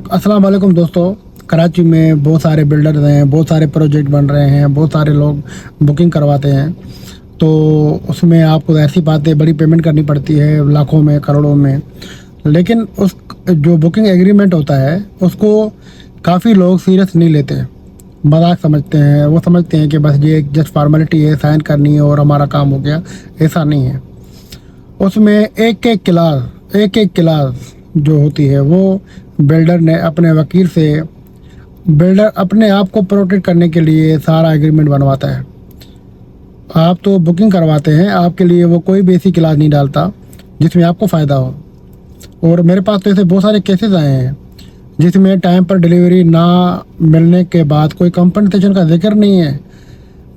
अस्सलाम वालेकुम दोस्तों। कराची में बहुत सारे बिल्डर्स हैं, बहुत सारे प्रोजेक्ट बन रहे हैं, बहुत सारे लोग बुकिंग करवाते हैं। तो उसमें आपको ऐसी बातें बड़ी पेमेंट करनी पड़ती है, लाखों में करोड़ों में। लेकिन उस जो बुकिंग एग्रीमेंट होता है उसको काफ़ी लोग सीरियस नहीं लेते, मजाक समझते हैं। वो समझते हैं कि बस ये एक जस्ट फॉर्मेलिटी है, साइन करनी है और हमारा काम हो गया। ऐसा नहीं है। उसमें एक एक क्लास जो होती है वो बिल्डर ने अपने वकील से, बिल्डर अपने आप को प्रोटेक्ट करने के लिए सारा एग्रीमेंट बनवाता है। आप तो बुकिंग करवाते हैं, आपके लिए वो कोई भी ऐसी क्लास नहीं डालता जिसमें आपको फ़ायदा हो। और मेरे पास तो ऐसे बहुत सारे केसेस आए हैं जिसमें टाइम पर डिलीवरी ना मिलने के बाद कोई कंपनसेशन का जिक्र नहीं है,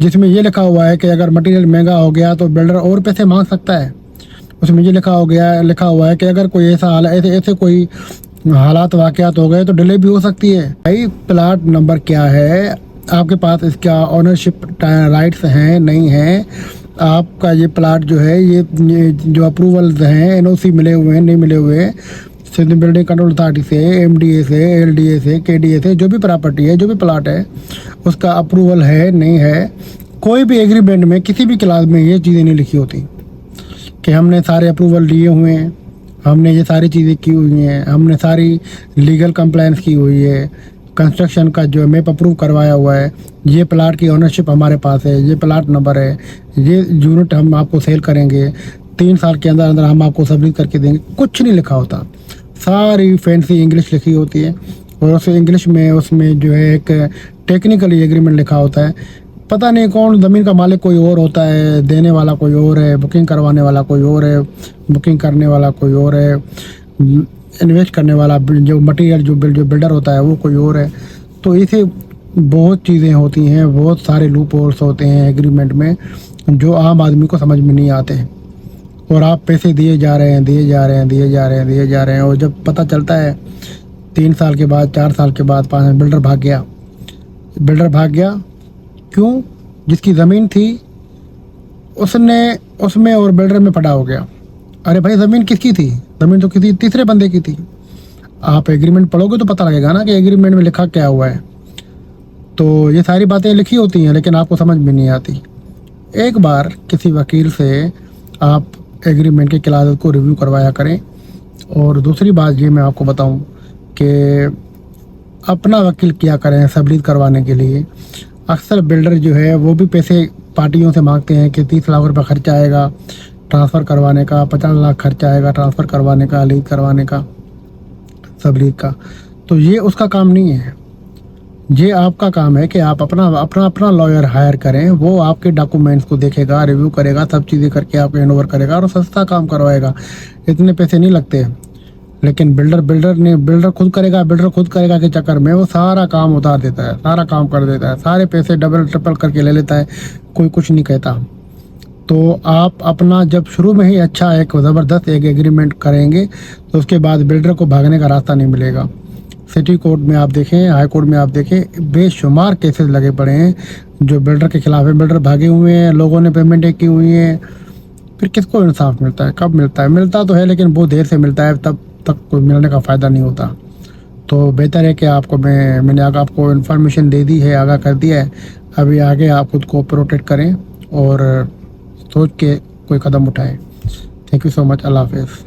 जिसमें ये लिखा हुआ है कि अगर मटेरियल महंगा हो गया तो बिल्डर और पैसे मांग सकता है। उसमें ये लिखा हुआ है कि अगर कोई ऐसा हाल ऐसे ऐसे कोई हालात वाक़यात हो गए तो डिले भी हो सकती है। भाई प्लाट नंबर क्या है, आपके पास इसका ऑनरशिप राइट्स हैं नहीं हैं, आपका ये प्लाट जो है ये जो अप्रूवल्स हैं, एनओसी मिले हुए हैं नहीं मिले हुए, सिंध बिल्डिंग कंट्रोल अथॉरिटी से, एमडीए से, एलडीए से, केडीए से, जो भी प्रॉपर्टी है, जो भी प्लाट है उसका अप्रूवल है नहीं है। कोई भी एग्रीमेंट में किसी भी क्लास में ये चीज़ें नहीं लिखी होती कि हमने सारे अप्रूवल लिए हुए हैं, हमने ये सारी चीज़ें की हुई हैं, हमने सारी लीगल कंप्लायंस की हुई है, कंस्ट्रक्शन का जो मैप अप्रूव करवाया हुआ है, ये प्लाट की ओनरशिप हमारे पास है, ये प्लाट नंबर है, ये यूनिट हम आपको सेल करेंगे, 3 साल के अंदर अंदर हम आपको सबमिट करके देंगे। कुछ नहीं लिखा होता, सारी फैंसी इंग्लिश लिखी होती है। और उस इंग्लिश में उसमें जो है एक टेक्निकली एग्रीमेंट लिखा होता है। पता नहीं कौन, ज़मीन का मालिक कोई और होता है, देने वाला कोई और है, बुकिंग करवाने वाला कोई और है, बुकिंग करने वाला कोई और है, इन्वेस्ट करने वाला जो मटेरियल जो बिल्डर होता है वो कोई और है। तो इसे बहुत चीज़ें होती हैं, बहुत सारे लूप होल्स होते हैं एग्रीमेंट में जो आम आदमी को समझ में नहीं आते। और आप पैसे दिए जा रहे हैं, दिए जा रहे हैं, दिए जा रहे हैं, दिए जा रहे हैं, और जब पता चलता है 3 साल के बाद, 4 साल के बाद, 5 बिल्डर भाग गया। बिल्डर भाग गया क्यों? जिसकी ज़मीन थी उसने उसमें और बिल्डर में पड़ा हो गया। अरे भाई, ज़मीन किसकी थी? ज़मीन तो किसी तीसरे बंदे की थी। आप एग्रीमेंट पढ़ोगे तो पता लगेगा ना कि एग्रीमेंट में लिखा क्या हुआ है। तो ये सारी बातें लिखी होती हैं लेकिन आपको समझ में नहीं आती। एक बार किसी वकील से आप एग्रीमेंट के क्लाज़ को रिव्यू करवाया करें। और दूसरी बात ये मैं आपको बताऊं कि अपना वकील किया करें सबलीत करवाने के लिए। अक्सर बिल्डर जो है वो भी पैसे पार्टियों से मांगते हैं कि 30 लाख रुपये खर्चा आएगा ट्रांसफ़र करवाने का, 50 लाख खर्चा आएगा ट्रांसफ़र करवाने का, लीज करवाने का, सबलीत का। तो ये उसका काम नहीं है। ये आपका काम है कि आप अपना लॉयर हायर करें। वो आपके डॉक्यूमेंट्स को देखेगा, रिव्यू करेगा, सब चीज़ें करके आपको हैंड ओवर करेगा और सस्ता काम करवाएगा। इतने पैसे नहीं लगते। लेकिन बिल्डर खुद करेगा के चक्कर में वो सारा काम उतार देता है, सारा काम कर देता है, सारे पैसे डबल ट्रिपल करके ले लेता है, कोई कुछ नहीं कहता। तो आप अपना जब शुरू में ही अच्छा एक ज़बरदस्त एक एग्रीमेंट करेंगे तो उसके बाद बिल्डर को भागने का रास्ता नहीं मिलेगा। सिटी कोर्ट में आप देखें, हाई कोर्ट में आप देखें, बेशुमार केसेस लगे पड़े हैं जो बिल्डर के खिलाफ है। बिल्डर भागे हुए हैं, लोगों ने पेमेंटें की हुई हैं। फिर किसको इंसाफ मिलता है? कब मिलता है? मिलता तो है लेकिन बहुत देर से मिलता है, तब तक कोई मिलने का फ़ायदा नहीं होता। तो बेहतर है कि मैंने आपको इन्फॉर्मेशन दे दी है, आगाह कर दिया है। अभी आगे आप खुद को प्रोटेक्ट करें और सोच के कोई कदम उठाएं। Thank you so much. अल्लाह हाफ़िज़।